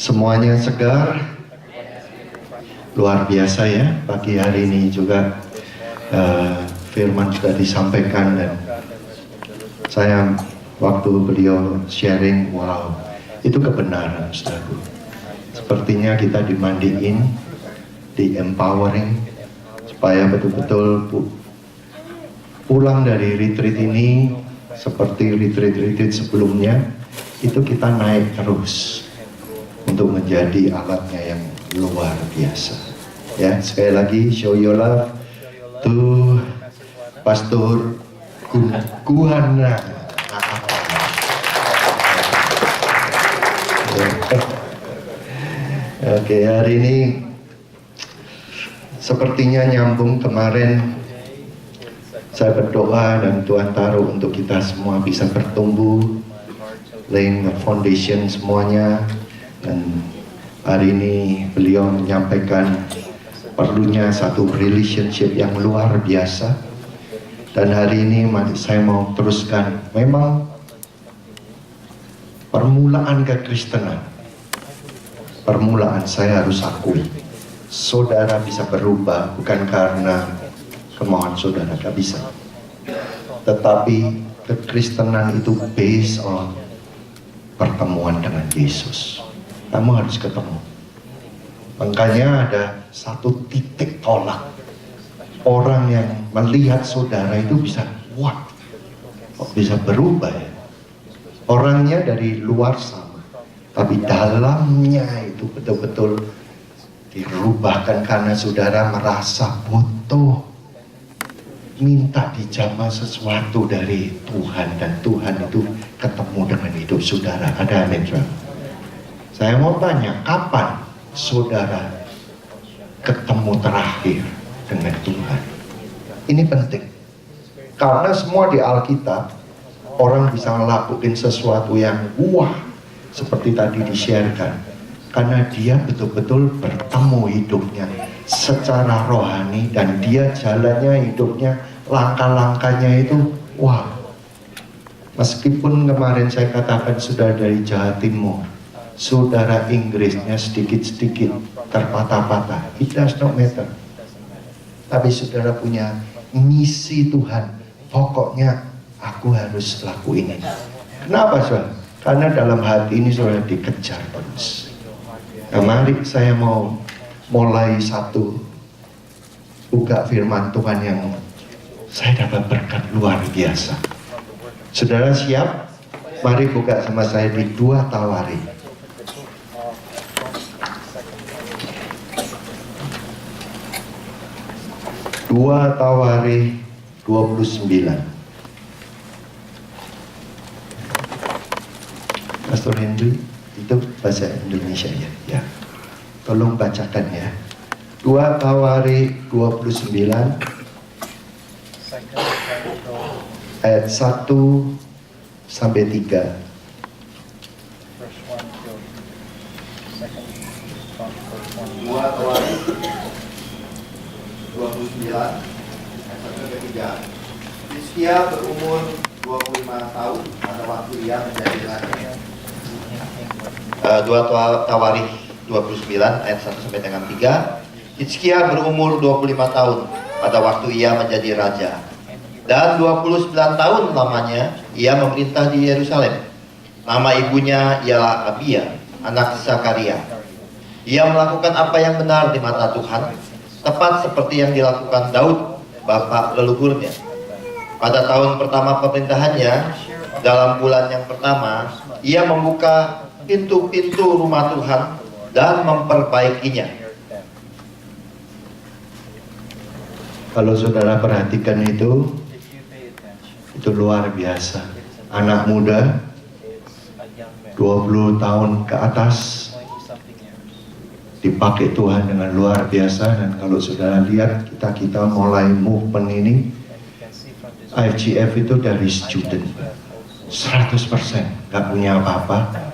Semuanya segar, luar biasa ya. Pagi hari ini juga firman sudah disampaikan dan saya waktu beliau sharing, wow, itu kebenaran, saudaraku. Sepertinya kita dimandiin, di empowering, supaya betul-betul pulang dari retreat ini seperti retreat sebelumnya, itu kita naik terus untuk menjadi alatnya yang luar biasa. Ya, sekali lagi show your love to Pastor Kuhana. Oke, hari ini sepertinya nyambung kemarin saya berdoa dan Tuhan taruh untuk kita semua bisa bertumbuh, laying the foundation semuanya. Dan hari ini beliau menyampaikan perlunya satu relationship yang luar biasa. Dan hari ini saya mau teruskan, memang permulaan kekristenan, permulaan saya harus akui, saudara bisa berubah bukan karena kemauan saudara, gak bisa. Tetapi kekristenan itu based on pertemuan dengan Yesus. Kamu harus ketemu. Makanya ada satu titik tolak. Orang yang melihat saudara itu bisa, wah, kok bisa berubah ya? Orangnya dari luar sama, tapi dalamnya itu betul-betul dirubahkan karena saudara merasa butuh, minta dijamah sesuatu dari Tuhan, dan Tuhan itu ketemu dengan hidup saudara. Ada amin? Saya mau tanya, kapan saudara ketemu terakhir dengan Tuhan? Ini penting, karena semua di Alkitab orang bisa melakukan sesuatu yang wah, seperti tadi di-sharekan, karena dia betul-betul bertemu hidupnya secara rohani, dan dia jalannya, hidupnya, langkah-langkahnya itu wah. Meskipun kemarin saya katakan sudah dari Jawa Timur, saudara Inggrisnya sedikit-sedikit terpatah-patah, it does not matter. Tapi saudara punya misi Tuhan, pokoknya aku harus lakuin ini. Kenapa saudara? Karena dalam hati ini saudara dikejar terus. Nah, mari saya mau mulai satu buka firman Tuhan yang saya dapat berkat luar biasa. Saudara siap? Mari buka sama saya di 2 Tawari. 2 Tawari 29. Pastor Henry, itu bahasa Indonesia ya? Ya. Tolong bacakan ya. 2 Tawari 29 ayat 1 sampai 3. Dua Tawari 29 ayat 1 sampai 3. Hizkia berumur 25 tahun pada waktu ia menjadi raja. 2 Tawari 29 ayat 1 sampai dengan 3. Hizkia berumur 25 tahun pada waktu ia menjadi raja, dan 29 tahun lamanya ia memerintah di Yerusalem. Nama ibunya ialah Abia, anak Zakaria. Ia melakukan apa yang benar di mata Tuhan, tepat seperti yang dilakukan Daud, bapak leluhurnya. Pada tahun pertama pemerintahannya, dalam bulan yang pertama, ia membuka pintu-pintu rumah Tuhan dan memperbaikinya. Kalau saudara perhatikan itu luar biasa. Anak muda 20 tahun ke atas dipakai Tuhan dengan luar biasa. Dan kalau saudara lihat kita mulai movement ini, IGF itu dari student 100%, nggak punya apa-apa,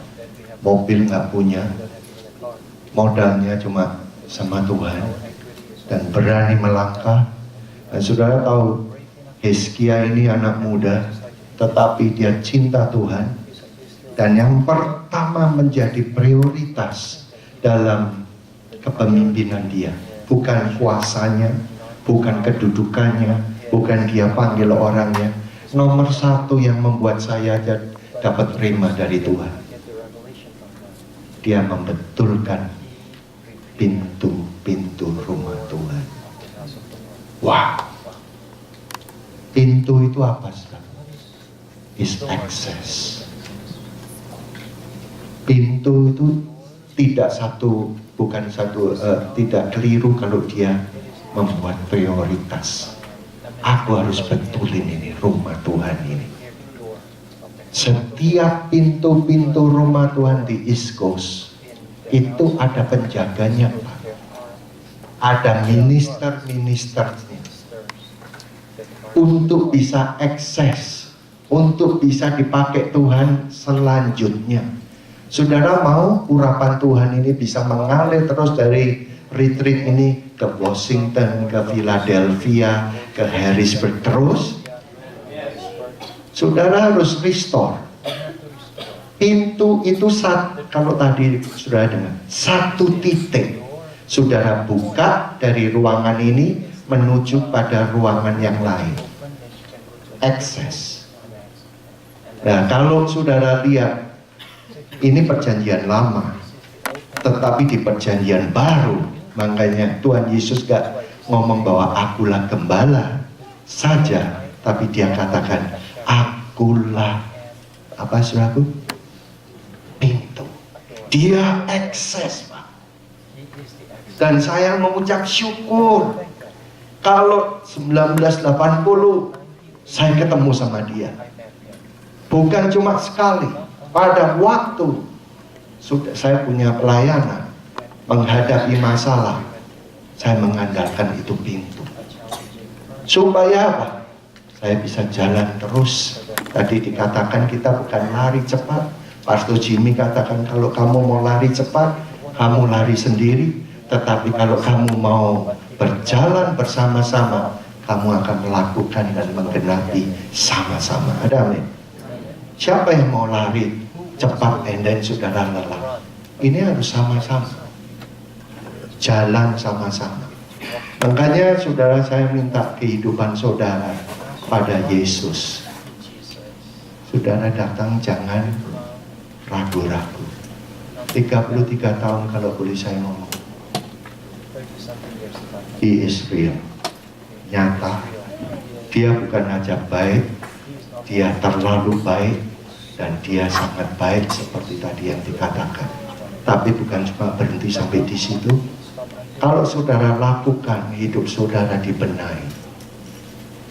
mobil nggak punya, modalnya cuma sama Tuhan, dan berani melangkah. Dan saudara tahu, Hizkia ini anak muda, tetapi dia cinta Tuhan, Dan yang pertama menjadi prioritas dalam kepemimpinan dia, bukan kuasanya, bukan kedudukannya, bukan dia panggil orangnya. Nomor satu yang membuat saya dapat terima dari Tuhan, dia membetulkan pintu-pintu rumah Tuhan. Wah, pintu itu apa sekarang? Is access. Pintu itu tidak keliru kalau dia membuat prioritas. Aku harus betulin ini rumah Tuhan ini. Setiap pintu-pintu rumah Tuhan di East Coast itu ada penjaganya, Pak. Ada minister-ministernya untuk bisa akses, untuk bisa dipakai Tuhan selanjutnya. Saudara mau urapan Tuhan ini bisa mengalir terus dari retreat ini ke Washington, ke Philadelphia, ke Harrisburg terus? Saudara harus restore. Pintu itu kalau tadi sudah dengar, satu titik. Saudara buka dari ruangan ini menuju pada ruangan yang lain. Akses. Nah, kalau saudara lihat, ini perjanjian lama, tetapi di perjanjian baru, makanya Tuhan Yesus gak ngomong bahwa akulah gembala saja, tapi dia katakan akulah apa saudaraku? Pintu. Dia akses, Pak. Dan saya mengucap syukur kalau 1980 saya ketemu sama dia. Bukan cuma sekali. Pada waktu saya punya pelayanan, menghadapi masalah, saya mengandalkan itu pintu. Supaya apa? Saya bisa jalan terus. Tadi dikatakan kita bukan lari cepat. Pastor Jimmy katakan kalau kamu mau lari cepat, kamu lari sendiri. Tetapi kalau kamu mau berjalan bersama-sama, kamu akan melakukan dan menggenapi sama-sama. Ada amin? Siapa yang mau lari cepat dan saudara lelah? Ini harus sama-sama. Jalan sama-sama. Makanya saudara, saya minta kehidupan saudara pada Yesus. Saudara datang jangan ragu-ragu. 33 tahun kalau boleh saya ngomong. He is real. Nyata. Dia bukan aja baik, dia terlalu baik, dan dia sangat baik seperti tadi yang dikatakan. Tapi bukan cuma berhenti sampai di situ. Kalau saudara lakukan, hidup saudara dibenahi.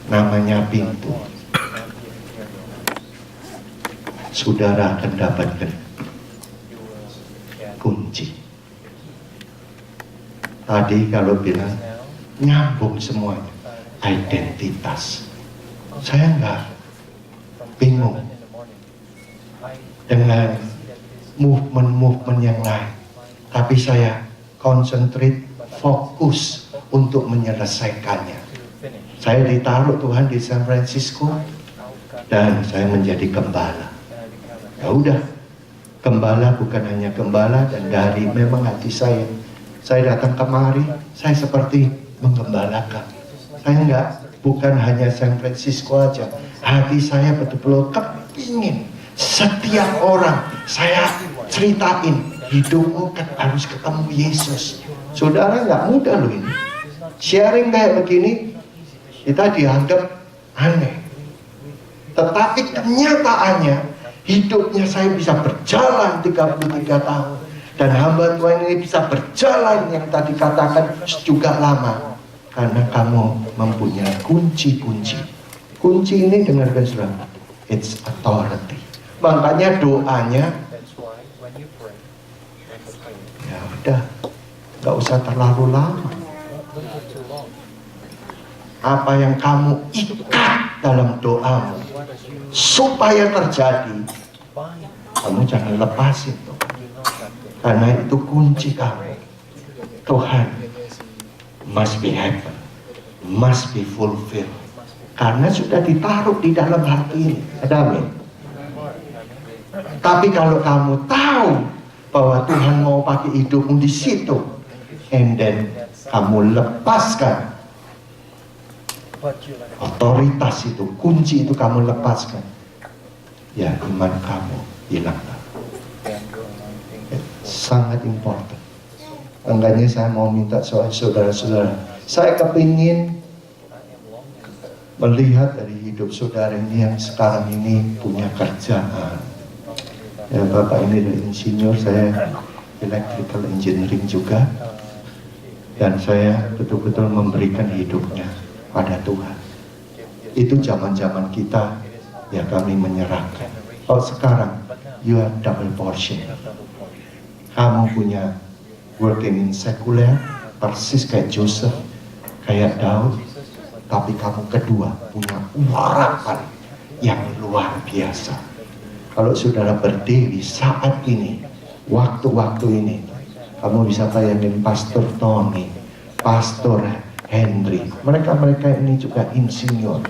Namanya pintu. Saudara akan dapatkan kunci. Tadi kalau bilang nyambung semuanya, identitas. Saya enggak bingung dengan movement-movement yang lain, tapi saya concentrate, fokus untuk menyelesaikannya. Saya ditaruh Tuhan di San Francisco dan saya menjadi gembala. Ya udah, gembala bukan hanya gembala, dan dari memang hati saya datang kemari, saya seperti menggembalakan. Saya bukan hanya San Francisco aja, hati saya betul-betul kepingin setiap orang saya ceritain, hidupmu kan harus ketemu Yesus. Saudara, nggak mudah loh ini. Sharing kayak begini, kita dianggap aneh. Tetapi kenyataannya, hidupnya saya bisa berjalan 33 tahun. Dan hamba Tuhan ini bisa berjalan yang tadi katakan juga lama. Karena kamu mempunyai kunci-kunci. Kunci ini dengarkan saudara, it's authority. Makanya doanya, ya udah, gak usah terlalu lama. Apa yang kamu ikat dalam doamu supaya terjadi, kamu jangan lepasin tuh. Karena itu kunci kamu. Tuhan must be happen, must be fulfilled. Karena sudah ditaruh di dalam hati ini. Ada amin? Tapi kalau kamu tahu bahwa Tuhan mau pakai hidupmu di situ, and then kamu lepaskan otoritas itu, kunci itu kamu lepaskan, ya iman kamu hilang. Sangat important. Makanya saya mau minta soal saudara-saudara, saya kepingin melihat dari hidup saudara ini yang sekarang ini punya kerjaan. Ya, Bapak ini dari insinyur, saya electrical engineering juga, dan saya betul-betul memberikan hidupnya pada Tuhan. Itu zaman-zaman kita, ya kami menyerahkan. Oh sekarang, you have double portion. Kamu punya working in secular, persis kayak Joseph, kayak Daud, tapi kamu kedua punya urapan yang luar biasa. Kalau saudara berdiri saat ini, waktu-waktu ini, kamu bisa bayangin Pastor Tony, Pastor Henry, mereka ini juga insinyur,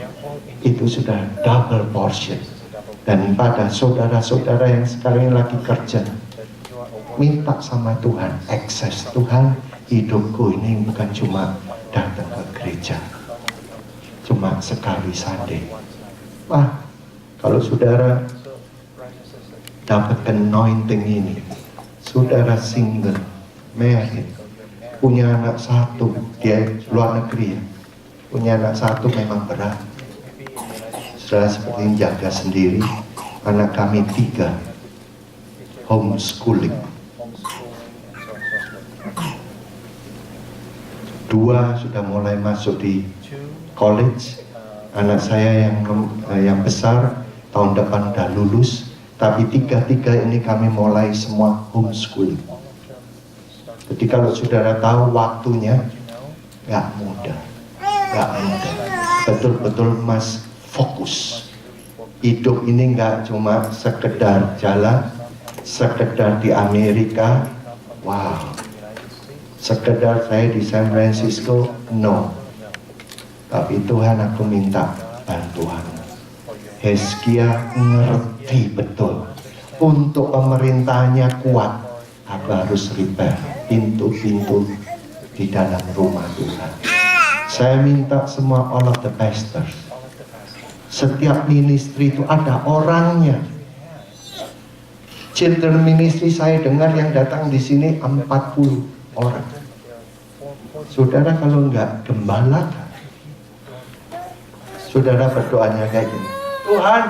itu sudah double portion. Dan pada saudara-saudara yang sekarang ini lagi kerja, minta sama Tuhan, akses Tuhan, hidupku ini bukan cuma datang ke gereja, cuma sekali Sunday. Wah, kalau saudara dapat anointing ini, saudara single, married, punya anak satu, dia luar negeri ya, punya anak satu memang berat. Saudara seperti ini jaga sendiri, anak kami 3, homeschooling. 2 sudah mulai masuk di college, anak saya yang besar tahun depan udah lulus. Tapi 3 ini kami mulai semua homeschooling. Jadi kalau saudara tahu waktunya, gak mudah. Betul-betul mas fokus. Hidup ini gak cuma sekedar jalan, sekedar di Amerika, wow. Sekedar saya di San Francisco, no. Tapi Tuhan, aku minta bantuan. Hizkia ngerti betul, untuk pemerintahnya kuat, aku harus repair pintu-pintu di dalam rumah Tuhan. Saya minta semua all of the pastors, setiap ministry itu ada orangnya. Children ministry saya dengar yang datang di sini 40 orang. Saudara kalau nggak gembala, saudara berdoanya kayak gini, Tuhan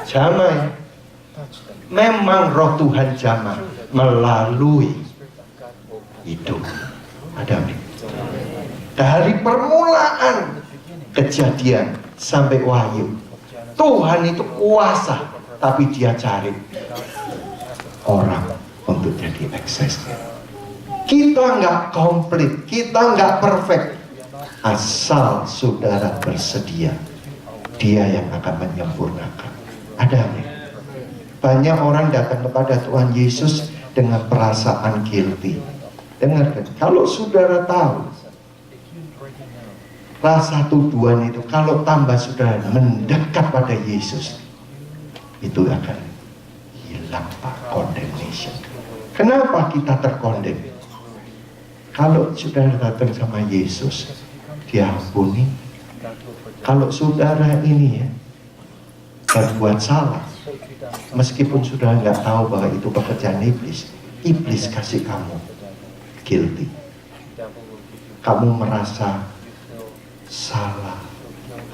jamai. Memang roh Tuhan jamai melalui hidup Adam. Dari permulaan kejadian sampai wahyu, Tuhan itu kuasa, tapi dia cari orang untuk jadi aksesnya. Kita nggak komplit, kita nggak perfect, asal saudara bersedia, Dia yang akan menyempurnakan. Ada nih. Banyak orang datang kepada Tuhan Yesus dengan perasaan guilty. Dengarkan, kalau saudara tahu rasa tuduhan itu, kalau tambah saudara mendekat pada Yesus, itu akan hilang Pak, condemnation. Kenapa kita terkondem? Kalau saudara datang sama Yesus, diampuni. Kalau saudara ini ya berbuat salah, meskipun sudah nggak tahu bahwa itu pekerjaan iblis, iblis kasih kamu guilty. Kamu merasa salah,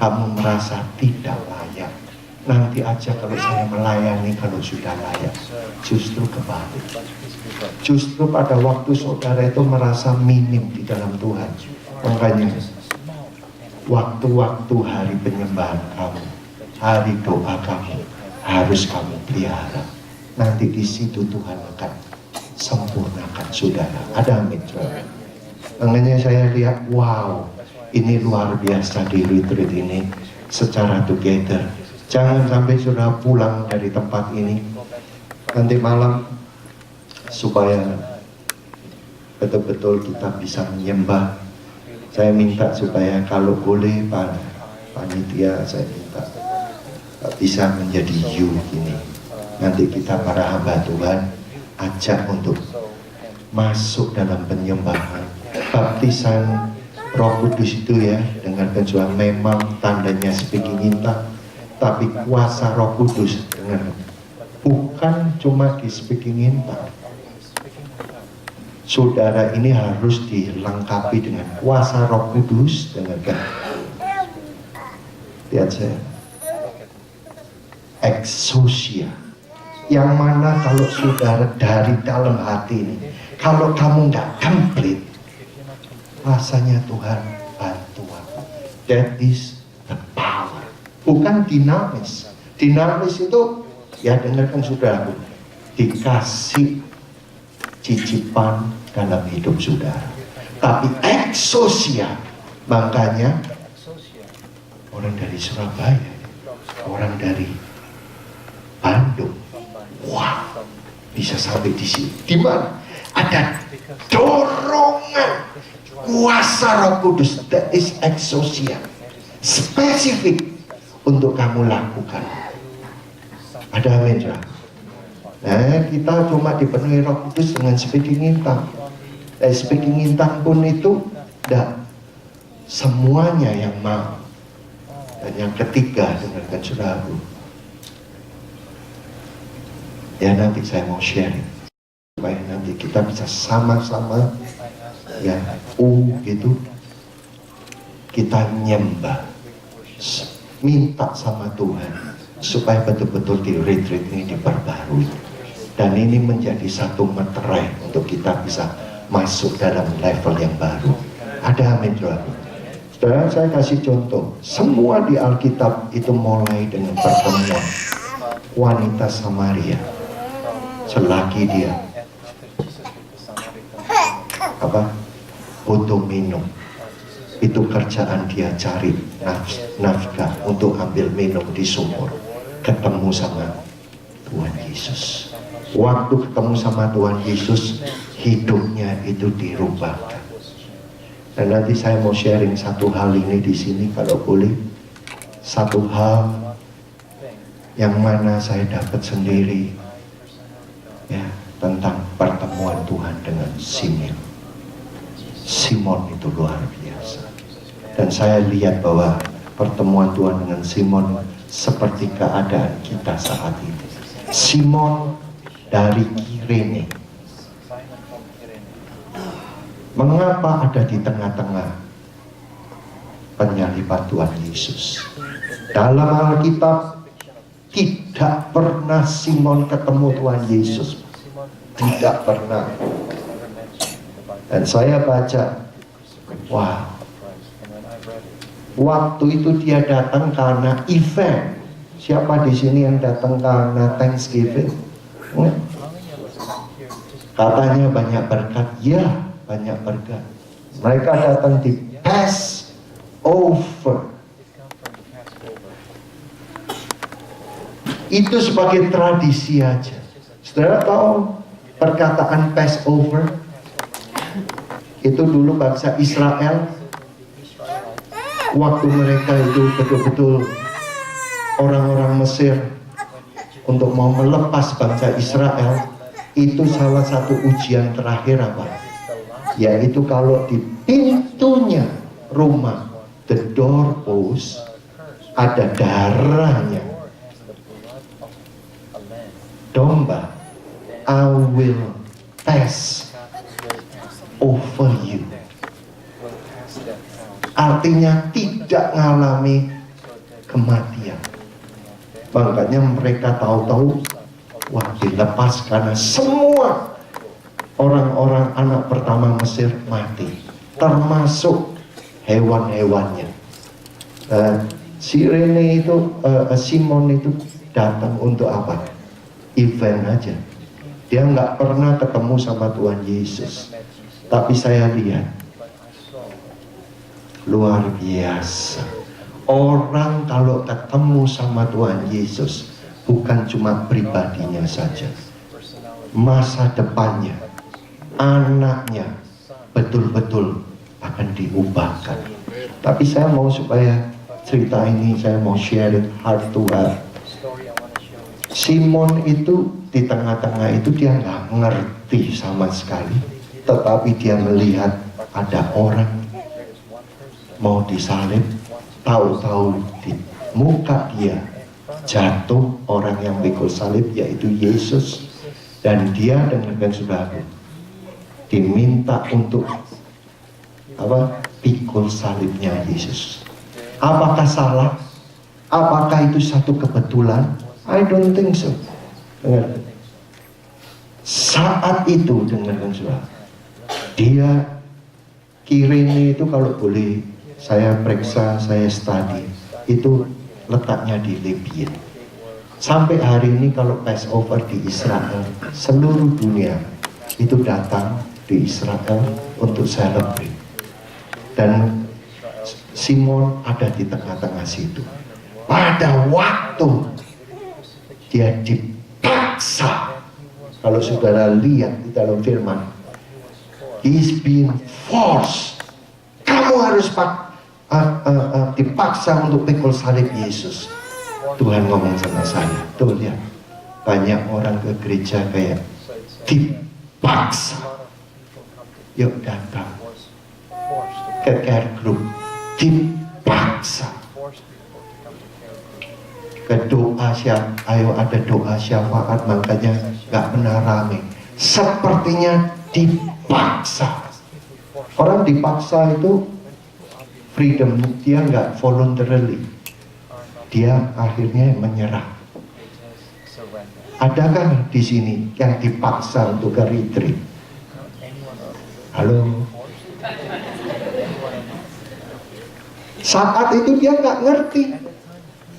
kamu merasa tidak layak. Nanti aja kalau saya melayani, kalau sudah layak. Justru kebalik. Justru pada waktu saudara itu merasa minim di dalam Tuhan, makanya waktu-waktu hari penyembahan kamu, hari doa kamu, harus kamu pelihara. Nanti di situ Tuhan akan sempurnakan saudara. Ada amin. Makanya saya lihat, wow, ini luar biasa di retreat ini secara together. Jangan sampai saudara pulang dari tempat ini nanti malam, supaya betul-betul kita bisa menyembah. Saya minta supaya kalau boleh panitia, saya minta bisa menjadi you ini. Nanti kita para hamba Tuhan ajak untuk masuk dalam penyembahan. Baptisan Roh Kudus itu ya, dengarkan suara, memang tandanya speaking in tongue, tapi kuasa Roh Kudus dengan bukan cuma di speaking in tongue. Saudara ini harus dilengkapi dengan kuasa Roh Kudus, dengarkan. Lihat saya. Exousia. Yang mana kalau saudara dari dalam hati ini, kalau kamu nggak komplit, rasanya Tuhan bantu aku. That is the power. Bukan dinamis. Dinamis itu, ya dengarkan saudaraku, dikasih cicipan dalam hidup saudara. Tapi exousia, makanya orang dari Surabaya, orang dari Bandung, wah, bisa sampai di sini. Di mana? Ada dorongan kuasa Roh Kudus, that is exousia, spesifik untuk kamu lakukan. Ada amin, saudara? Nah, kita cuma dipenuhi Roh Kudus dengan speaking in tongue. Speaking in tongue pun itu tidak semuanya yang mau. Dan yang ketiga, dengarkan saudaraku, ya nanti saya mau sharing supaya nanti kita bisa sama-sama ya gitu kita nyembah, minta sama Tuhan supaya betul-betul di retreat ini diperbarui, dan ini menjadi satu materai untuk kita bisa masuk dalam level yang baru. Ada amin, saudara? Saudara, saya kasih contoh, semua di Alkitab itu mulai dengan pertemuan wanita Samaria. Selagi dia butuh minum, itu kerjaan dia cari nafkah untuk ambil minum di sumur. Ketemu sama Tuhan Yesus. Waktu ketemu sama Tuhan Yesus, hidupnya itu dirubahkan. Dan nanti saya mau sharing satu hal ini di sini kalau boleh. Satu hal yang mana saya dapat sendiri, ya, tentang pertemuan Tuhan dengan Simon. Simon itu luar biasa. Dan saya lihat bahwa pertemuan Tuhan dengan Simon seperti keadaan kita saat ini. Simon dari Kirene. Mengapa ada di tengah-tengah penyaliban Tuhan Yesus? Dalam Alkitab tidak pernah Simon ketemu Tuhan Yesus. Tidak pernah. Dan saya baca, wah, waktu itu dia datang karena event. Siapa di sini yang datang karena Thanksgiving? Katanya banyak berkat. Ya, banyak berkat. Mereka datang di Passover. Itu sebagai tradisi aja. Saudara tahu perkataan Passover? Itu dulu bangsa Israel, waktu mereka itu betul-betul orang-orang Mesir untuk mau melepas bangsa Israel, itu salah satu ujian terakhir apa? Yaitu kalau di pintunya rumah, the doorpost, ada darahnya domba, I will pass over you. Artinya tidak mengalami kematian. Makanya mereka tahu-tahu, wah, dilepas karena semua orang-orang anak pertama Mesir mati, termasuk hewan-hewannya. Sirene itu, Simon itu datang untuk apa? Event aja. Dia nggak pernah ketemu sama Tuhan Yesus. Tapi saya lihat, luar biasa. Orang kalau ketemu sama Tuhan Yesus, bukan cuma pribadinya saja, masa depannya, anaknya, betul-betul akan diubahkan. Tapi saya mau supaya cerita ini, saya mau share heart to heart. Simon itu di tengah-tengah itu dia nggak ngerti sama sekali, tetapi dia melihat ada orang mau disalib, tahu-tahu di muka dia jatuh orang yang pikul salib, yaitu Yesus, dan dia dengan saudara diminta untuk pikul salibnya Yesus. Apakah salah? Apakah itu satu kebetulan? I don't think so. Dengar. Saat itu dengarkan saudara, dia Kirene itu kalau boleh saya periksa, saya study, itu letaknya di Libya. Sampai hari ini kalau Passover di Israel, seluruh dunia itu datang di Israel untuk celebrate. Dan Simon ada di tengah-tengah situ. Pada waktu dia dipaksa, kalau saudara lihat di dalam firman, he's being forced. Kamu harus dipaksa untuk pikul salib Yesus. Tuhan ngomong sama saya, tuh lihat, banyak orang ke gereja kayak dipaksa. Yuk datang ke care group, dipaksa. Ke doa ayo ada doa syafaat, makanya nggak pernah rame. Sepertinya dipaksa. Orang dipaksa itu freedom, dia nggak voluntarily, dia akhirnya menyerah. Adakah di sini yang dipaksa untuk ke retreat? Halo? Saat itu dia nggak ngerti.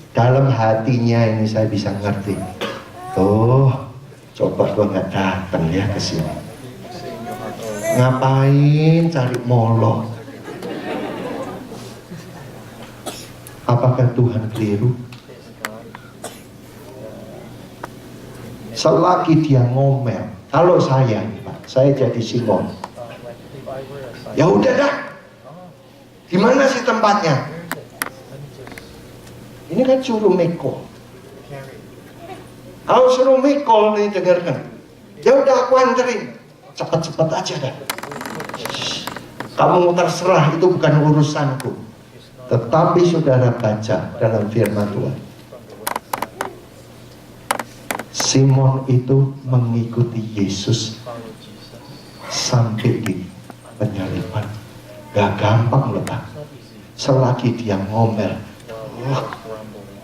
Dalam hatinya ini saya bisa ngerti. Oh, coba gua nggak datang ya ke sini. Ngapain cari molor? Apakah Tuhan keliru? Selagi dia ngomel, kalau saya, Pak, saya jadi Simon. Ya udah dah. Gimana sih tempatnya? Ini kan suruh mekol. Kalau suruh mekol nih, dengarkan. Ya udah aku anterin. Cepat-cepat aja dah. Kamu terserah, itu bukan urusanku. Tetapi saudara baca dalam firman Tuhan, Simon itu mengikuti Yesus sampai di penyaliban. Gak gampang loh Pak. Selagi dia ngomel,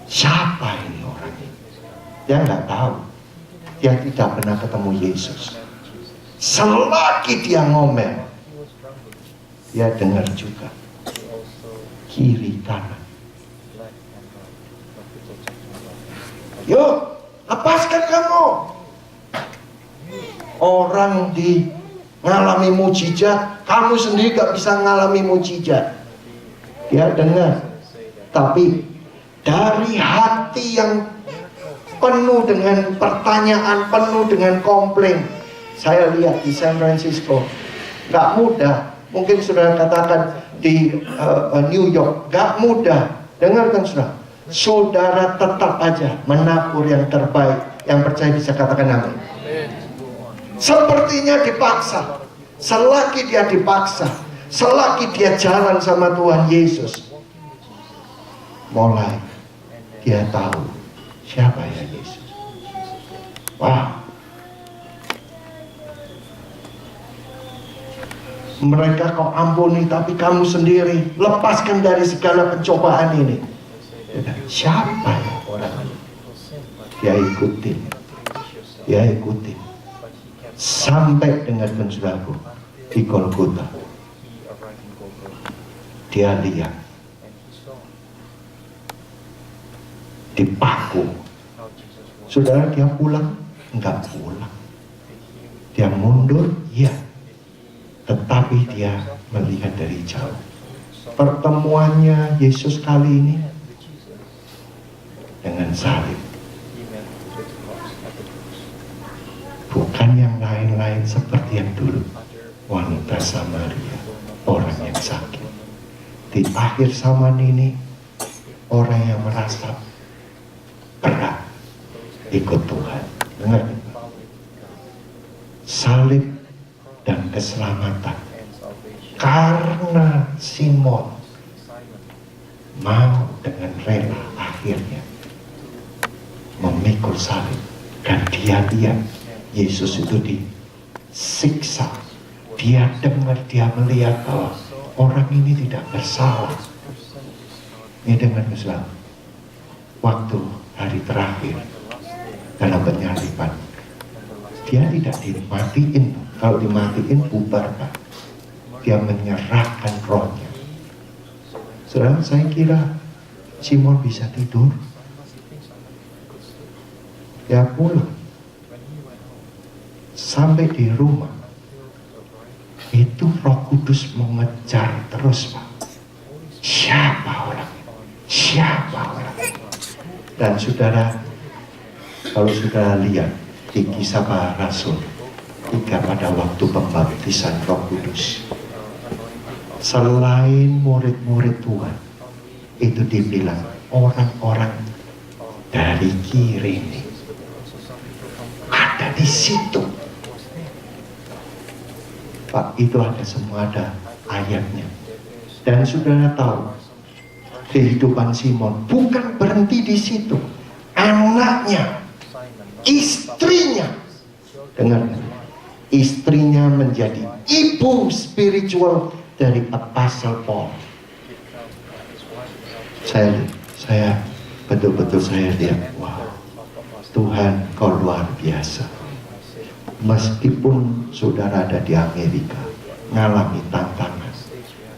siapa ini orang ini? Dia nggak tahu. Dia tidak pernah ketemu Yesus. Selagi dia ngomel, dia dengar juga kiri kanan. Yuk, lepaskan kamu. Orang ngalami mujizat, kamu sendiri gak bisa ngalami mujizat. Dia dengar, tapi dari hati yang penuh dengan pertanyaan, penuh dengan komplain. Saya lihat di San Francisco, gak mudah. Mungkin saudara katakan di New York, gak mudah. Dengarkan saudara, saudara tetap aja menabur yang terbaik. Yang percaya bisa katakan amin. Sepertinya dipaksa. Selagi dia dipaksa, selagi dia jalan sama Tuhan Yesus, mulai dia tahu siapa ya Yesus. Wah, mereka kau ampuni, tapi kamu sendiri lepaskan dari segala pencobaan ini. Siapa ya orang ini? Dia ikutin, dia ikutin sampai dengan saudaraku di Golgota. Dia lihat dipaku. Saudara, dia pulang? Enggak pulang. Dia mundur? Iya. Tetapi dia melihat dari jauh. Pertemuannya Yesus kali ini dengan salib, bukan yang lain-lain seperti yang dulu. Wanita Samaria, orang yang sakit. Di akhir zaman ini, orang yang merasa berat, ikut Tuhan. Dengar, salib dan keselamatan. Karena Simon mau dengan rela akhirnya memikul salib, dan dia lihat Yesus itu disiksa. Dia dengar, dia melihat bahwa orang ini tidak bersalah. Ini dengan Islam. Waktu hari terakhir dalam penyaliban, dia tidak dimatiin. Kalau dimatiin bubar, Pak. Dia menyerahkan rohnya. Saudara, saya kira Simon bisa tidur. Dia pulang. Sampai di rumah, itu Roh Kudus mengejar terus, Pak. Siapa orang? Siapa orang? Dan saudara, kalau saudara lihat di Kisah Para Rasul 3 pada waktu pembaptisan Roh Kudus, selain murid-murid Tuhan, itu dibilang orang-orang dari Kirene ada di situ. Pak, itu ada semua, ada ayatnya. Dan saudara tahu, kehidupan Simon bukan berhenti di situ. Anaknya, istrinya, dengar, istrinya menjadi ibu spiritual dari Apostle Paul. Saya betul-betul saya lihat, wow, Tuhan kau luar biasa. Meskipun saudara ada di Amerika, ngalami tantangan,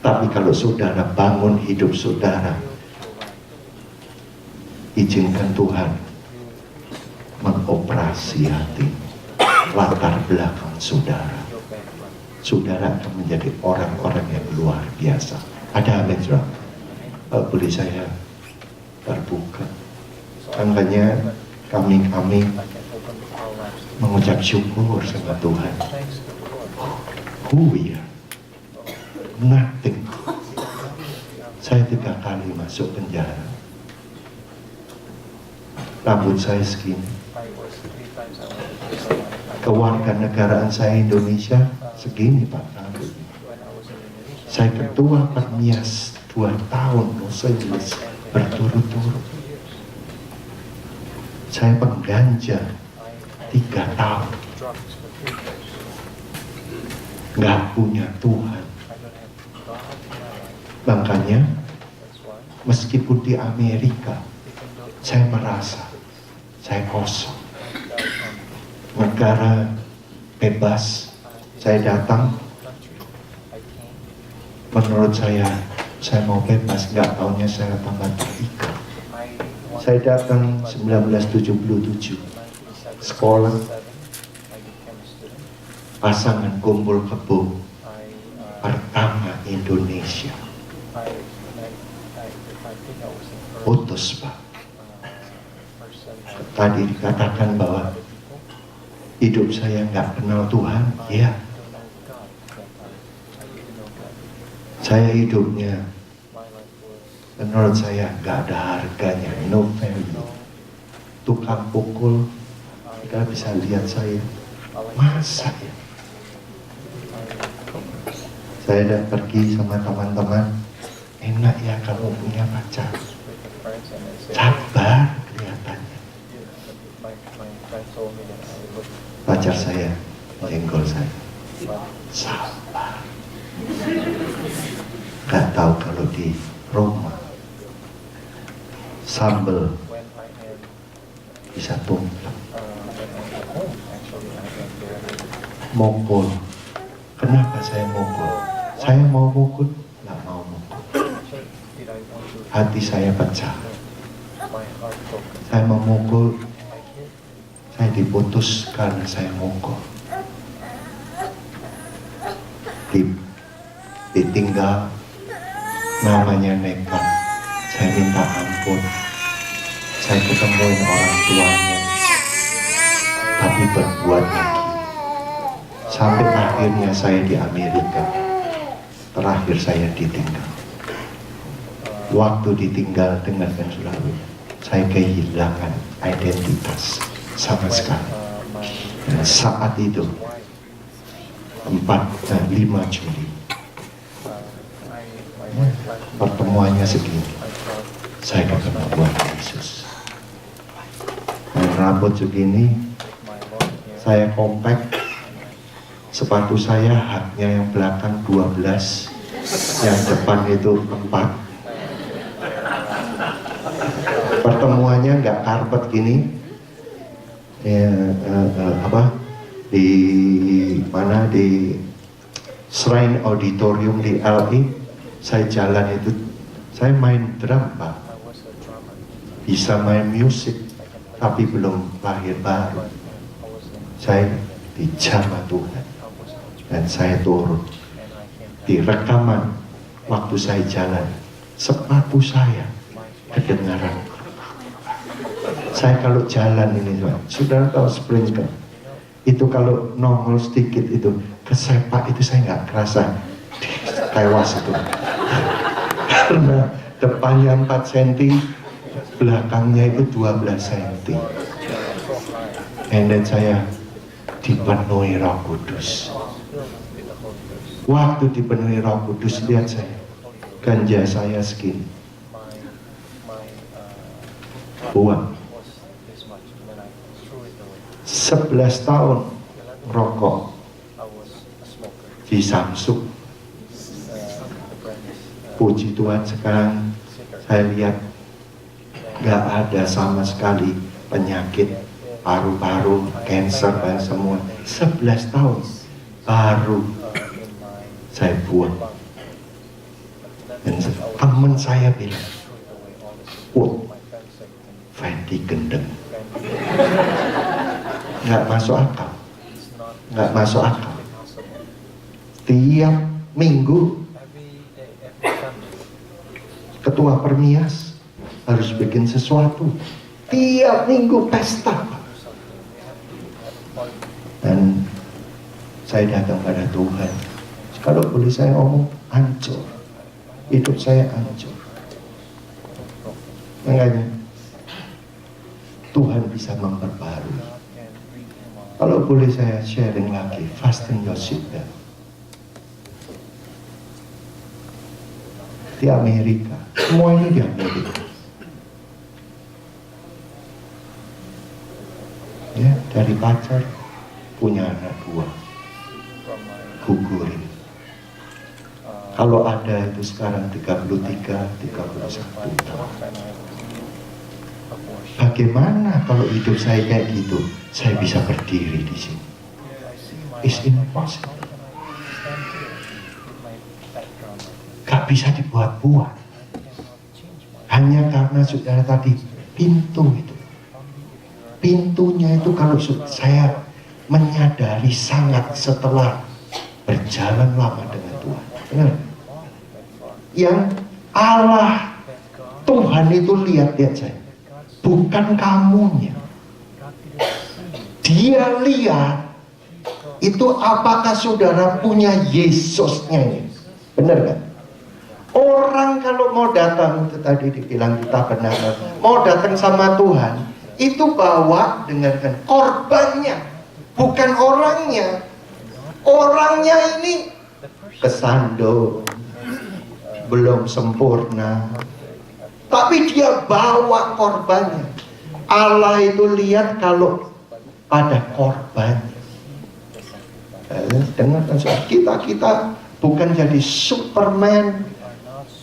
tapi kalau saudara bangun hidup saudara, izinkan Tuhan mengoperasi hati, latar belakang saudara. Saudara akan menjadi orang-orang yang luar biasa. Ada amin, saudara? Boleh saya terbuka? Makanya kami mengucap syukur sama Tuhan. Who we are? Nothing. Saya 3 kali masuk penjara. Rambut saya segini. Kewarganegaraan saya Indonesia segini, Pak, rambutnya. Saya ketua Permias 2 tahun Los Angeles berturut-turut. Saya pengganja 3 tahun. Nggak punya Tuhan. Makanya meskipun di Amerika saya merasa saya kosong. Negara bebas, saya datang, menurut saya mau bebas, nggak taunya saya tambah terikat. Saya datang 1977, sekolah, pasangan kumpul kebo pertama Indonesia. Putus, Pak. Tadi dikatakan bahwa hidup saya nggak kenal Tuhan, ya. Saya hidupnya, menurut saya nggak ada harganya, no value. Tukang pukul, kita bisa lihat saya, masa ya? Saya udah pergi sama teman-teman, enak ya kalau punya pacar, sabar kelihatannya. Pacar saya menyenggol saya, sabar. Gak tahu kalau di Roma sambal bisa tumpah. Mukul. Kenapa saya mukul? Saya mau mukul, nggak mau mukul. Hati saya pecah. Saya mau mukul, saya diputus karena saya mukul. Ditinggal, namanya nekat. Saya minta ampun. Saya ketemuin orang tuanya, tapi berbuat lagi. Sampai akhirnya saya di Amerika. Terakhir saya ditinggal. Waktu ditinggal, dengarkan saudara, saya kehilangan identitas. sama sekali. Dan saat itu 5 Juli pertemuannya segini, saya ketemu Tuhan Yesus. Dan rambut segini, saya compact, sepatu saya haknya yang belakang 12, yang depan itu 4. Pertemuannya nggak karpet gini, di mana, di Shrine Auditorium di LA. Saya jalan itu, saya main drum Pak, bisa main musik, tapi belum lahir baru. Saya dijamah Tuhan, dan saya turun. Di rekaman waktu saya jalan, sepatu saya kedengaran. Saya kalau jalan ini, saudara tahu sprinkler, itu kalau nongol sedikit itu, kesepak itu saya nggak kerasa tewas itu. Karena depannya 4 cm, belakangnya itu 12 cm. And then saya dipenuhi Roh Kudus. Waktu dipenuhi Roh Kudus, lihat saya, ganja saya segini, buang. 11 tahun rokok di Samsung. Puji Tuhan, sekarang saya lihat gak ada sama sekali penyakit paru-paru, cancer dan semua. 11 tahun baru saya buang. Dan teman saya bilang, Fendi gendeng. Nggak masuk akal. Nggak masuk akal. Tiap minggu ketua Permias harus bikin sesuatu. Tiap minggu pesta. Dan saya datang pada Tuhan. Kalau boleh saya ngomong, hancur. Hidup saya hancur. Makanya Tuhan bisa memperbarui. Kalau boleh saya sharing lagi, fasten your seatbelt. Di Amerika, semua ini di Amerika. Ya, dari pacar punya anak 2, gugurin. Kalau ada itu sekarang 33, 31 tahun. Bagaimana kalau hidup saya kayak gitu, saya bisa berdiri di sini? It's impossible. Gak bisa dibuat-buat. Hanya karena saudara tadi, pintu itu. Pintunya itu kalau saya menyadari sangat setelah berjalan lama dengan Tuhan. Benar? Yang Allah, Tuhan itu lihat saya. Bukan kamunya. Dia lihat itu apakah saudara punya Yesusnya ini. Benar kan? Orang kalau mau datang, itu tadi dibilang kita benar, mau datang sama Tuhan, itu bawa, dengarkan, korbannya, bukan orangnya. Orangnya ini kesandung, belum sempurna, tapi dia bawa korbannya. Allah itu lihat kalau pada korbannya. Dengarkan, kita bukan jadi Superman,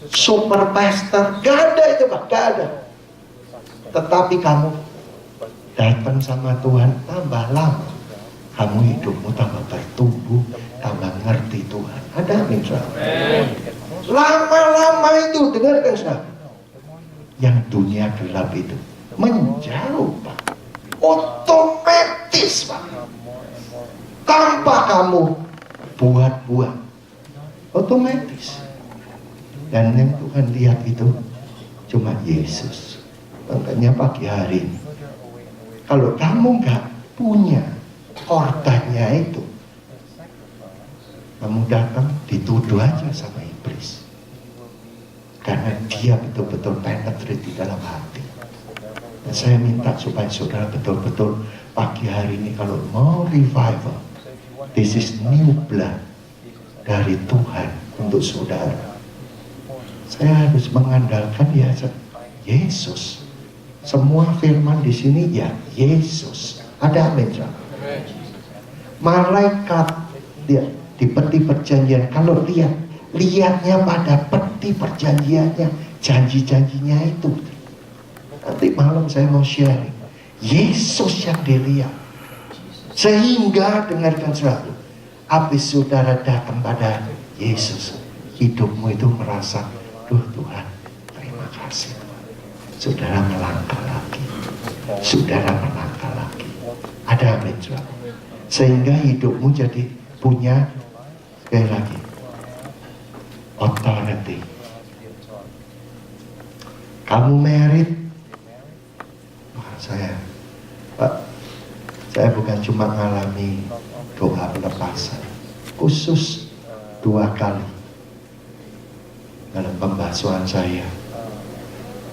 super pastor, gak ada itu Pak, gak ada. Tetapi kamu datang sama Tuhan, tambah lama kamu hidupmu tambah bertumbuh, tambah ngerti Tuhan. Ada amin saudara? Lama-lama itu, dengarkan saudara, yang dunia gelap itu menjauh Pak, otomatis Pak, tanpa kamu buat-buat, otomatis. Dan yang Tuhan lihat itu cuma Yesus. Makanya pagi hari ini, kalau kamu nggak punya korbannya itu, kamu datang dituduh aja sama iblis. Karena dia betul-betul penetrate di dalam hati. Dan saya minta supaya saudara betul-betul pagi hari ini kalau mau revival, this is new blood dari Tuhan untuk saudara. Saya harus mengandalkan ya Yesus. Semua firman di sini ya Yesus. Ada amin. Malaikat di peti perjanjian, kalau lihatnya pada peti perjanjiannya, janji-janjinya itu. Nanti malam saya mau sharing. Yesus yang dilihat. Sehingga dengarkan selalu, habis saudara datang pada Yesus, hidupmu itu merasa, Tuhan, terima kasih. Saudara melangkah lagi. Saudara melangkah lagi. Ada amin, saudara. Sehingga hidupmu jadi punya, sekali lagi, authority. Kamu married? Wah, saya bukan cuma mengalami doa pelepasan, khusus 2 kali dalam pembasuhan saya,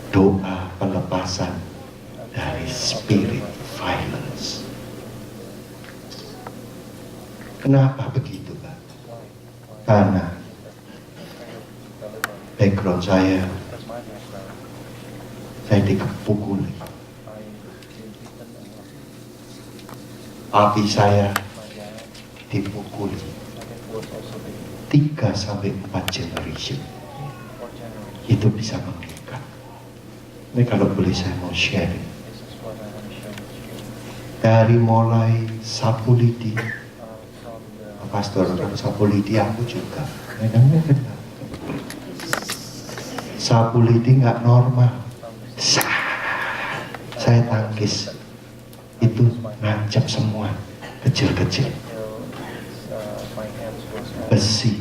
doa pelepasan dari spirit violence. Kenapa begitu, Pak? Karena background saya dipukuli. Papi saya dipukuli 3-4 generation. Itu bisa mengikat. Ini kalau boleh saya mau sharing. Dari mulai sapu lidi, pastor sapu lidi aku juga. Sapu lidi nggak normal. Saya tangkis. Itu nancap semua, kecil-kecil. Besi,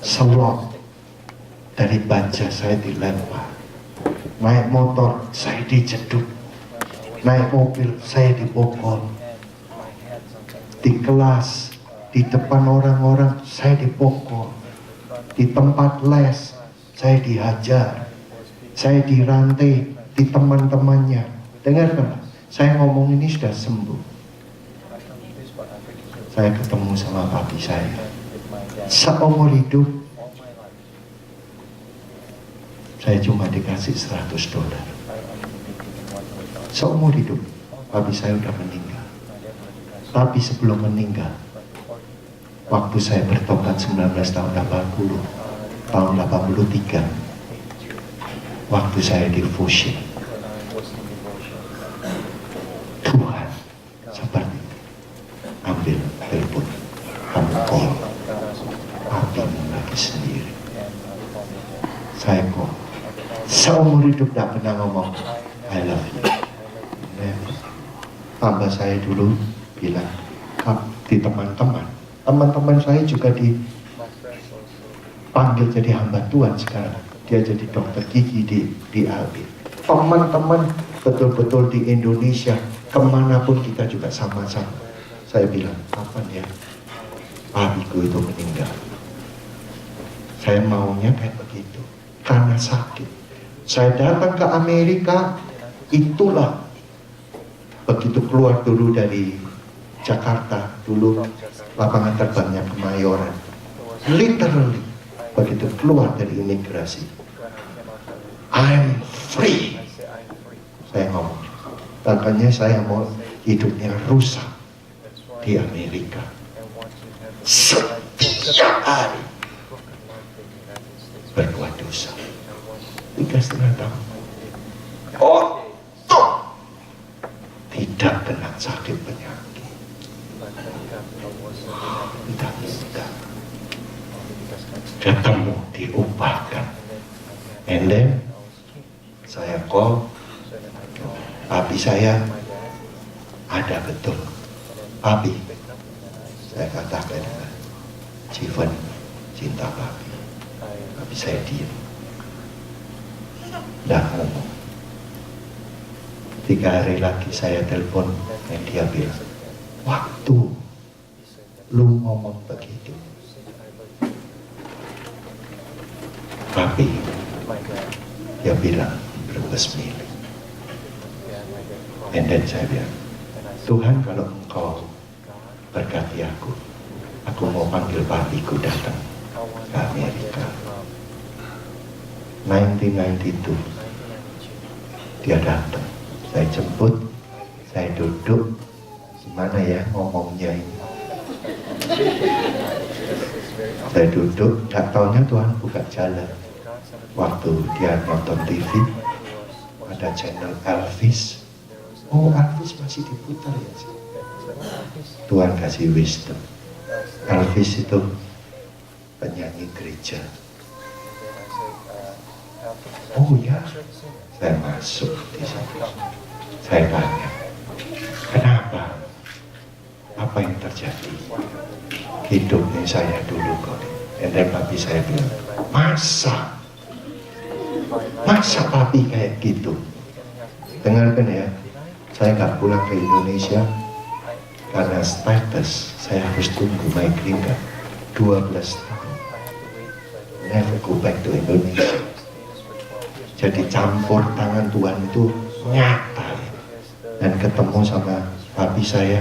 selop, dari baja saya dilempar. Naik motor, saya dijeduk. Naik mobil, saya dipukul. Di kelas, di depan orang-orang, saya dipukul. Di tempat les, saya dihajar. Saya dirantai di teman-temannya. Dengarkan, saya ngomong ini sudah sembuh. Saya ketemu sama papi saya. Seumur hidup, saya cuma dikasih $100. Seumur hidup, papi saya udah meninggal. Tapi sebelum meninggal, waktu saya bertobat 19 tahun 80, tahun 83, waktu saya devotion, Tuhan seperti ambil telepon, kamu call, papimu lagi sendiri. Saya kok seumur hidup tidak pernah ngomong I love you. Tambah saya dulu bilang di teman-teman saya juga dipanggil jadi hamba Tuhan sekarang. Dia jadi dokter gigi di Albi. Teman-teman betul-betul di Indonesia, kemanapun kita juga sama-sama. Saya bilang, kapan ya papiku itu meninggal? Saya maunya kayak begitu, karena sakit. Saya datang ke Amerika, itulah begitu keluar dulu dari Jakarta, dulu lapangan terbangnya Kemayoran. Literally, begitu keluar dari imigrasi, I'm free. Saya ngomong, makanya saya mau hidupnya rusak di Amerika. Setiap hari berbuat dosa. 3,5 tahun. Tidak kena sakit penyakit. Tidak. Ketemu, diubahkan. And then, saya call, papi saya ada betul. Papi, saya katakan, Steven, cinta papi. Papi saya diam. Dah ngomong. 3 hari lagi saya telepon, dan dia bilang, waktu lu ngomong begitu, papi, dia bilang, berbes milik. And then saya bilang, Tuhan kalau Engkau berkati aku mau panggil papiku datang ke Amerika. 1992 dia datang, saya jemput, saya duduk, gimana ya ngomongnya ini. Saya duduk, gak taunya Tuhan buka jalan. Waktu dia nonton TV, ada channel Elvis. Oh, Elvis masih diputar ya sih. Tuhan kasih wisdom. Elvis itu penyanyi gereja. Oh ya, saya masuk di situ. Saya tanya, kenapa? Apa yang terjadi? Hidupnya saya dulu kok. Dan papi saya bilang, masa papi kayak gitu? Dengarkan ya, saya nggak pulang ke Indonesia karena status saya harus tunggu my green card 12 tahun. Never go back to Indonesia. Jadi campur tangan Tuhan itu nyata. Dan ketemu sama papi saya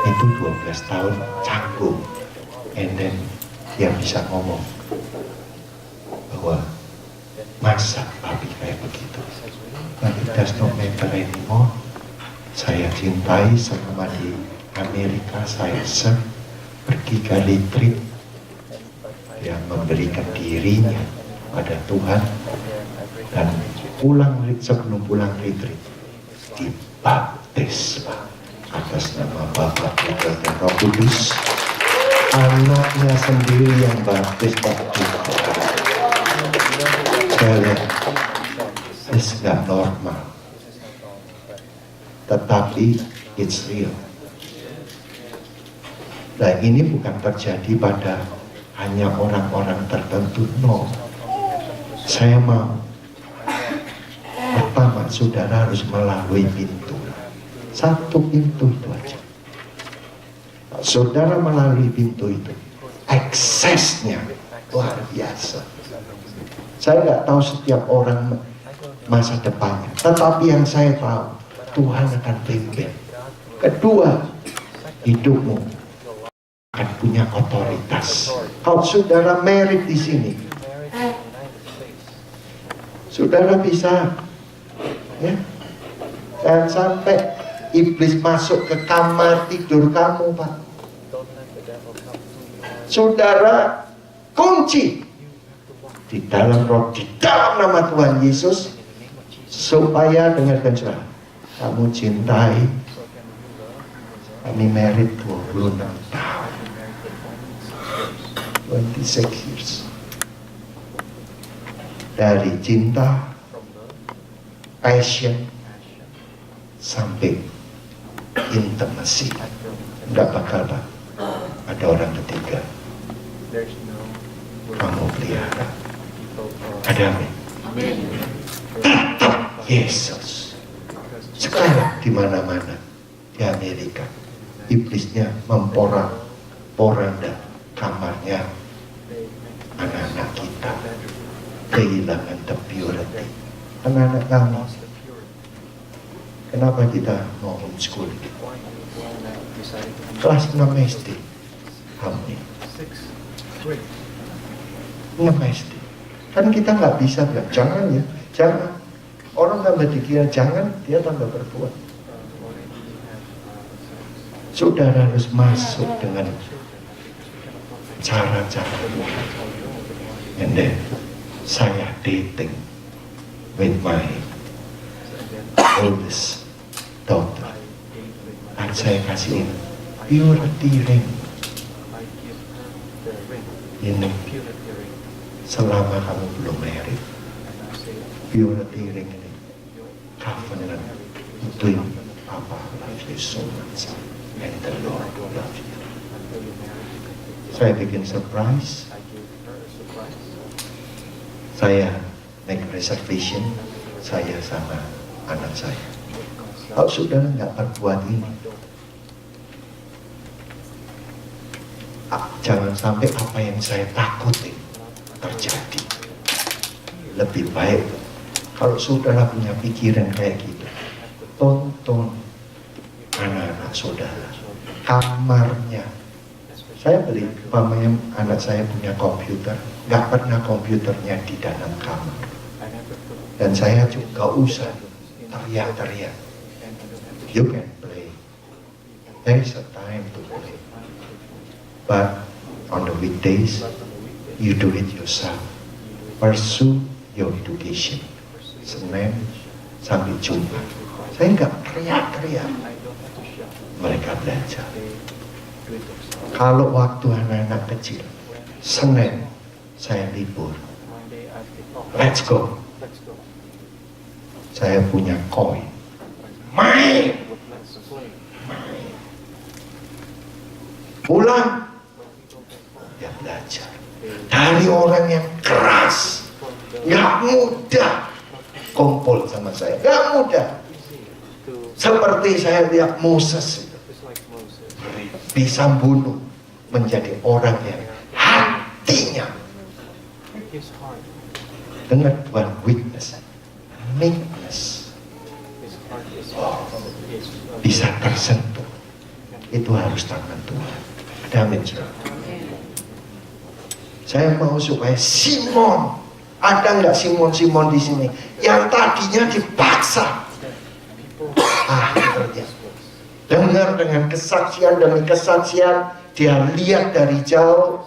itu 12 tahun canggung. And then dia bisa ngomong bahwa masa papi kayak begitu. But it does not matter anymore. Saya cintai selama di Amerika, saya pergi ke retreat yang memberikan dirinya pada Tuhan, dan sebelum pulang retreat dibaptis atas nama Bapa, Putra dan Roh Kudus. Anaknya sendiri yang baptis Pak Putra. Saya lihat, ini nggak normal, tetapi it's real. Nah, ini bukan terjadi pada hanya orang-orang tertentu, no. Saya mau, pertama saudara harus melalui pintu. Satu pintu itu aja. Saudara melalui pintu itu, aksesnya luar biasa. Saya nggak tahu setiap orang masa depannya, tetapi yang saya tahu, Tuhan akan pimpin. Kedua, hidupmu akan punya otoritas. Kalau saudara merit di sini, saudara bisa, ya, jangan sampai iblis masuk ke kamar tidur kamu, Pak. Saudara kunci di dalam roh, di dalam nama Tuhan Yesus, supaya dengarkan saudara, kamu cintai. Kami married 26 tahun, 26 years. Dari cinta, passion, sampai intimacy. Tidak bakal, Pak, ada orang ketiga kamu pelihara. Ada amin. Tetap Yesus. Sekarang di mana-mana di Amerika, iblisnya memporak-poranda kamarnya anak-anak kita, kehilangan the purity. Anak-anak kami, kenapa kita mau homeschool? Kelas 6 SD, kami 6 SD. Kan kita nggak bisa bilang, jangan ya, jangan. Orang tambah dikira jangan, dia tambah berbuat. Saudara harus masuk dengan cara-cara Tuhan. And then, saya dating with my oldest daughter. Dan saya kasih purity ring. Ini selama kamu belum married, purity ring ini covenant between Papa love you so much and the Lord love you. Saya bikin surprise. Saya make reservation, saya sama anak saya. Kalau saudara nggak berbuat ini, jangan sampai apa yang saya takutin terjadi. Lebih baik kalau saudara punya pikiran kayak gitu, tonton anak-anak saudara, kamarnya. Saya beli, umpamanya anak saya punya komputer, nggak pernah komputernya di dalam kamar. Dan saya juga usah teriak-teriak. You can play. There is a time to play. But on the weekdays, you do it yourself. Pursue your education. Senin sampai Jumat. Saya nggak teriak-teriak. Mereka belajar. Kalau waktu anak-anak kecil, Senin saya libur. Let's go. Saya punya koin. Main. Pulang. Dia belajar. Dari orang yang keras. Gak mudah kumpul sama saya. Gak mudah. Seperti saya lihat Moses itu. Bisa bunuh menjadi orang yang hatinya dengan Tuhan witness, meekness, bisa tersentuh. Itu harus tangan Tuhan. Amin. Saya mau supaya Simon, ada nggak Simon di sini yang tadinya dipaksa, akhirnya dengar dengan kesaksian demi kesaksian, dia lihat dari jauh.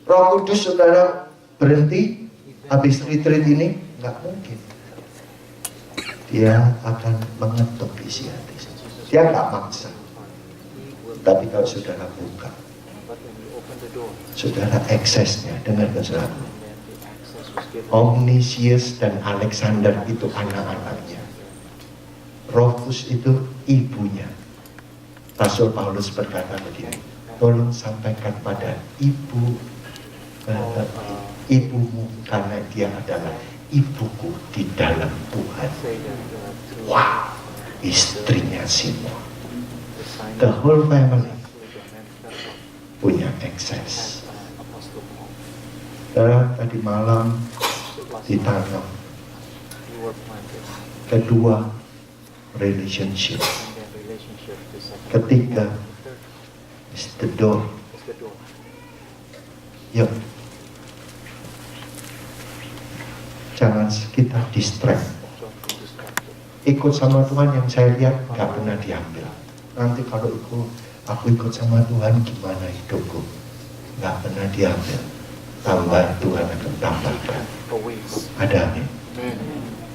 Roh Kudus, saudara, berhenti habis retreat ini, nggak mungkin. Dia akan mengetuk isi hati. Dia nggak maksa. Tapi kalau saudara buka, saudara aksesnya, dengar saudara. Omnisius dan Alexander itu anak-anaknya. Rufus itu ibunya. Rasul Paulus berkata begini, tolong sampaikan pada ibumu, karena dia adalah ibuku di dalam Tuhan. Wow, istrinya Simon. The whole family punya akses. Tadi malam ditanam. Kedua, relationship. Ketiga, is the door. Yuk, jangan kita distract. Ikut sama Tuhan yang saya lihat gak pernah diambil. Nanti kalau aku ikut sama Tuhan, gimana hidupku? Gak pernah diambil. Tambah Tuhan akan tambahkan. Ada amin.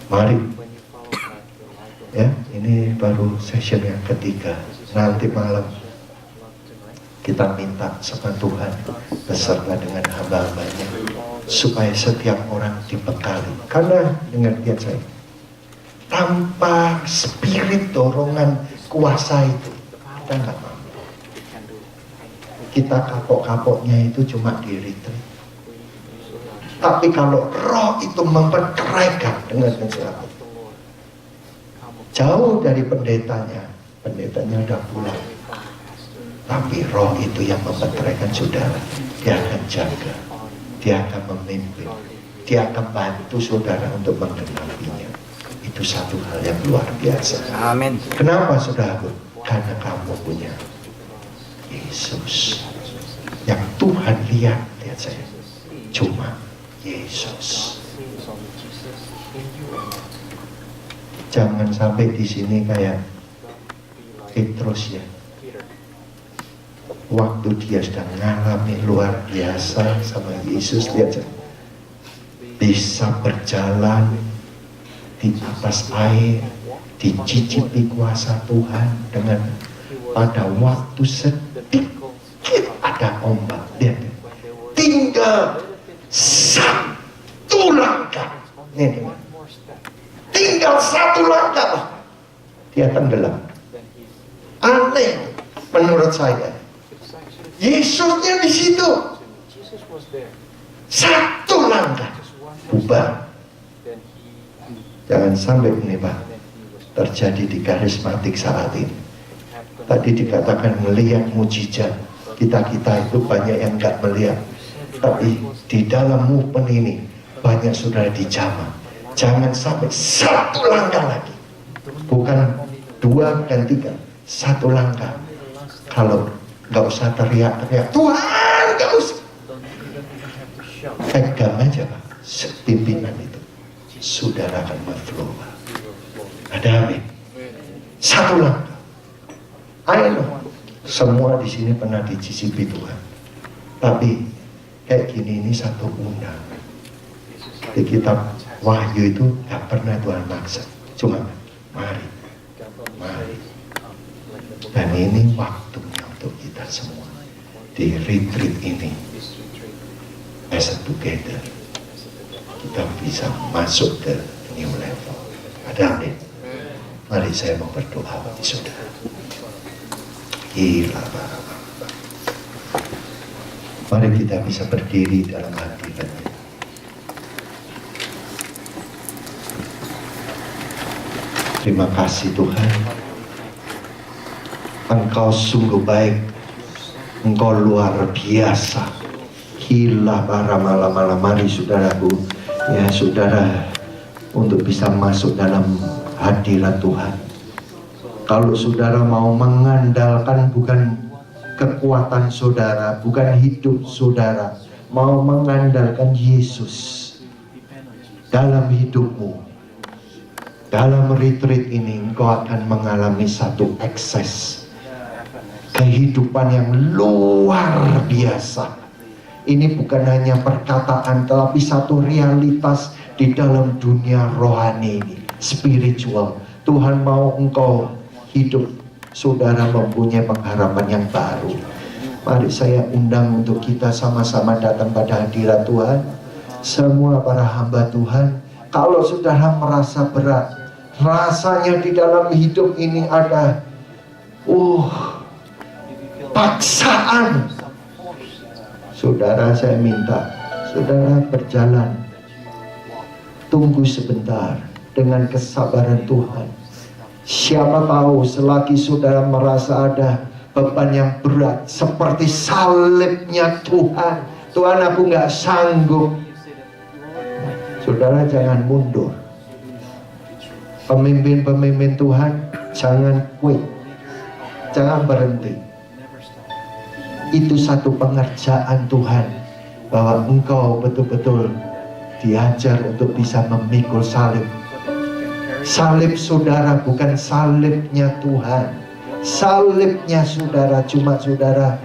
Mari. Ya, ini baru session yang ketiga. Nanti malam kita minta sama Tuhan beserta dengan hamba-hambanya supaya setiap orang dibekali. Karena dengan dia saya, tanpa spirit dorongan kuasa itu kita nggak mampu. Kita kapok-kapoknya itu cuma di retreat. Tapi kalau roh itu memperkerakan dengan sesuatu, jauh dari pendetanya udah pulang. Tapi roh itu yang memperkerakan saudara. Dia akan jaga, dia akan memimpin, dia akan bantu saudara untuk menggenapinya. Itu satu hal yang luar biasa. Amin. Kenapa saudaraku? Karena kamu punya Yesus. Yang Tuhan lihat saya cuma Yesus. Jangan sampai di sini kayak Petrus ya. Waktu dia sedang mengalami luar biasa sama Yesus, lihat saja. Bisa berjalan di atas air, dicicipi kuasa Tuhan dengan pada waktu sedikit ada ombak. Lihat, tinggal satu langkah. Ini, tinggal satu langkah, Pak. Dia tenggelam. Aneh menurut saya. Yesusnya di situ. Satu langkah bubar. Jangan sampai ini Pak terjadi di karismatik saat ini. Tadi dikatakan melihat mujizat. Kita itu banyak yang nggak melihat. Tapi di dalam movement ini banyak saudara dijamah. Jangan sampai satu langkah lagi. Bukan 2 dan 3, 1 langkah. Kalau nggak usah teriak-teriak, Tuhan nggak usah, pegang aja Pak, pimpinan itu, saudara akan flow. Ada amin. 1 langkah. I know, semua di sini pernah dicicipi Tuhan, tapi kayak gini ini satu undang. Di kitab Wahyu itu nggak pernah Tuhan maksa, cuma mari. Dan ini waktunya untuk kita semua di retreat ini, as a together, kita bisa masuk ke new level. Ada amin. Mari saya mau berdoa bagi saudara. Gila, mari kita bisa berdiri dalam hadirat-Nya. Terima kasih Tuhan, Engkau sungguh baik, Engkau luar biasa. Gila para malam-malam. Mari saudaraku, ya saudara, untuk bisa masuk dalam hadirat Tuhan. Kalau saudara mau mengandalkan bukan kekuatan saudara, bukan hidup saudara, mau mengandalkan Yesus dalam hidupmu, dalam retreat ini engkau akan mengalami satu akses kehidupan yang luar biasa. Ini bukan hanya perkataan, tetapi satu realitas di dalam dunia rohani ini, spiritual. Tuhan mau engkau hidup, saudara mempunyai pengharapan yang baru. Mari saya undang untuk kita sama-sama datang pada hadirat Tuhan. Semua para hamba Tuhan, kalau saudara merasa berat, rasanya di dalam hidup ini ada paksaan, saudara, saya minta saudara berjalan, tunggu sebentar dengan kesabaran Tuhan. Siapa tahu selagi saudara merasa ada beban yang berat seperti salibnya Tuhan, Tuhan aku nggak sanggup, saudara jangan mundur. Pemimpin-pemimpin Tuhan jangan quit, jangan berhenti. Itu satu pengerjaan Tuhan, bahwa engkau betul-betul diajar untuk bisa memikul salib. Salib saudara bukan salibnya Tuhan, salibnya saudara, cuma saudara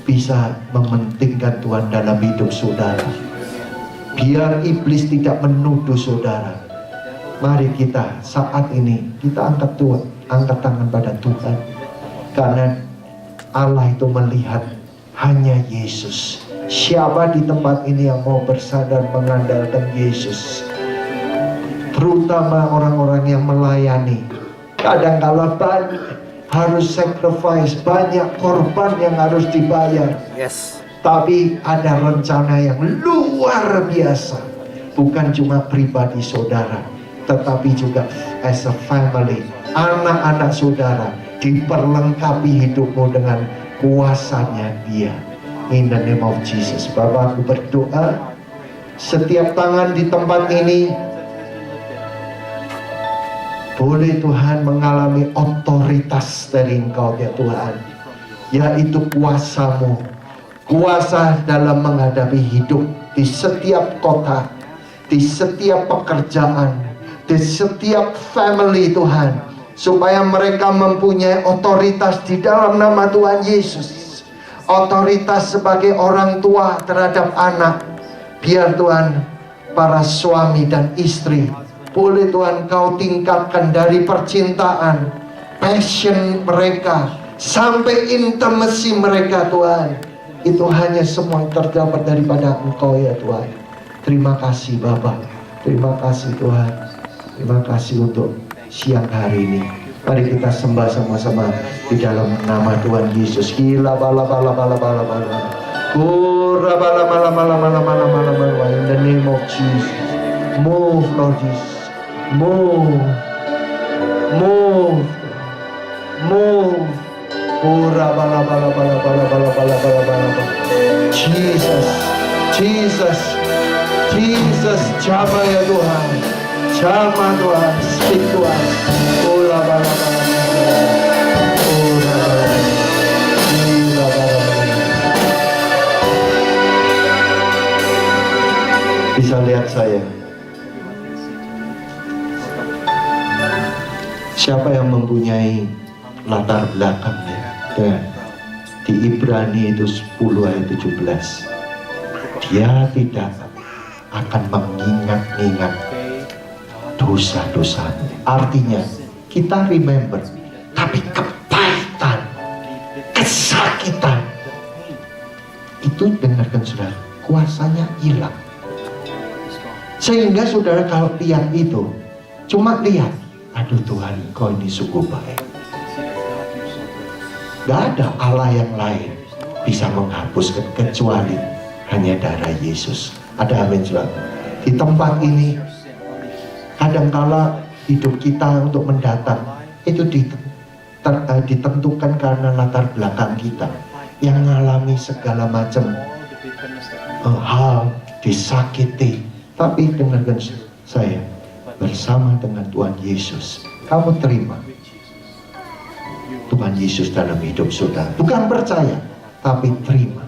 bisa mementingkan Tuhan dalam hidup saudara, biar iblis tidak menuduh saudara. Mari kita saat ini kita angkat tangan pada Tuhan, karena Allah itu melihat hanya Yesus. Siapa di tempat ini yang mau bersandar mengandalkan Yesus, terutama orang-orang yang melayani, kadang-kala banyak harus sacrifice, banyak korban yang harus dibayar. Yes. Tapi ada rencana yang luar biasa, bukan cuma pribadi saudara, tetapi juga as a family, anak-anak saudara diperlengkapi hidupmu dengan kuasanya Dia. In the name of Jesus. Bapak, aku berdoa setiap tangan di tempat ini boleh Tuhan mengalami otoritas dari Engkau ya Tuhan, yaitu kuasa-Mu, kuasa dalam menghadapi hidup di setiap kota, di setiap pekerjaan, di setiap family Tuhan, supaya mereka mempunyai otoritas di dalam nama Tuhan Yesus. Otoritas sebagai orang tua terhadap anak. Biar Tuhan para suami dan istri boleh Tuhan Kau tingkatkan dari percintaan, passion mereka, sampai intimasi mereka Tuhan. Itu hanya semua terdapat daripada Engkau ya Tuhan. Terima kasih Bapa, terima kasih Tuhan, terima kasih untuk siang hari ini. Mari kita sembah sama-sama di dalam nama Tuhan Yesus. Gila bala bala bala bala bala. Kura bala bala bala bala bala bala bala. In the name of Jesus. Move Lord Jesus. Move. Move. Move. Kura bala bala bala bala bala bala bala bala. Jesus. Jesus. Jesus. Jama ya Tuhan. Jama Tuhan. Speak Tuhan. Kura bala bala. Siapa yang mempunyai latar belakangnya? Ya. Di Ibrani itu 10 ayat 17. Dia tidak akan mengingat-ingat dosa-dosanya. Artinya kita remember, tapi kepahitan, kesakitan itu, dengarkan saudara, kuasanya hilang. Sehingga saudara kalau lihat itu, cuma lihat, aduh Tuhan, Kau ini sungguh baik. Gak ada Allah yang lain bisa menghapuskan kecuali hanya darah Yesus. Ada amin saudara. Di tempat ini kadangkala hidup kita untuk mendatang itu ditentukan karena latar belakang kita yang mengalami segala macam hal, disakiti. Tapi dengarkan saya, bersama dengan Tuhan Yesus, kamu terima Tuhan Yesus dalam hidup saudara. Bukan percaya, tapi terima.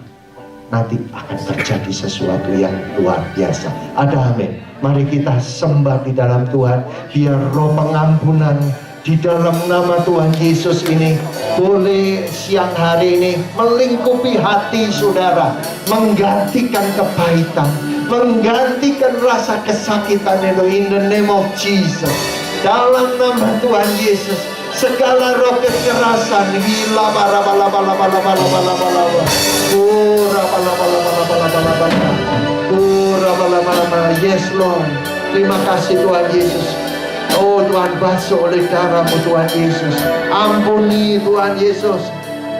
Nanti akan terjadi sesuatu yang luar biasa. Ada amin. Mari kita sembah di dalam Tuhan. Biar roh pengampunan di dalam nama Tuhan Yesus ini boleh siang hari ini melingkupi hati saudara, menggantikan kepahitan, menggantikan rasa kesakitan itu, in the name of Jesus. Dalam nama Tuhan Yesus, segala roh kekerasan hilang. Yes Lord, terima kasih Tuhan Yesus. Oh Tuhan, basuh oleh darah-Mu Tuhan Yesus. Ampuni Tuhan Yesus.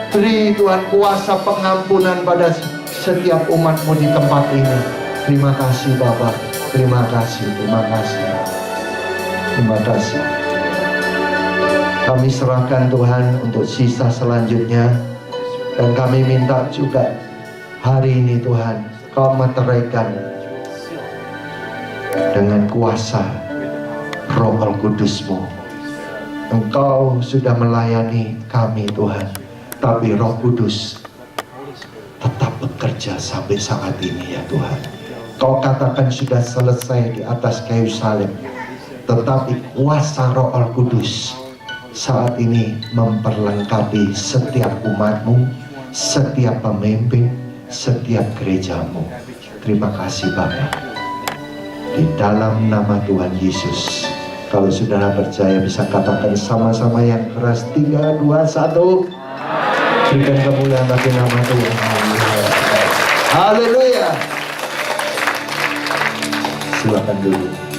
Beri Tuhan kuasa pengampunan pada setiap umat-Mu di tempat ini. Terima kasih Bapa. Terima kasih, terima kasih. Terima kasih. Kami serahkan Tuhan untuk sisa selanjutnya. Dan kami minta juga hari ini Tuhan, Kau meteraikan dengan kuasa Roh Al-Kudus-Mu. Engkau sudah melayani kami Tuhan, tapi Roh Kudus tetap bekerja sampai saat ini ya Tuhan. Kau katakan sudah selesai di atas kayu salib, tetapi kuasa Roh Al-Kudus saat ini memperlengkapi setiap umat-Mu, setiap pemimpin, setiap gereja-Mu. Terima kasih Bapa. Di dalam nama Tuhan Yesus. Kalau saudara percaya bisa katakan sama-sama yang keras. 3, 2, 1. Berikan kemuliaan bagi nama Tuhan. Haleluya. Silakan dulu.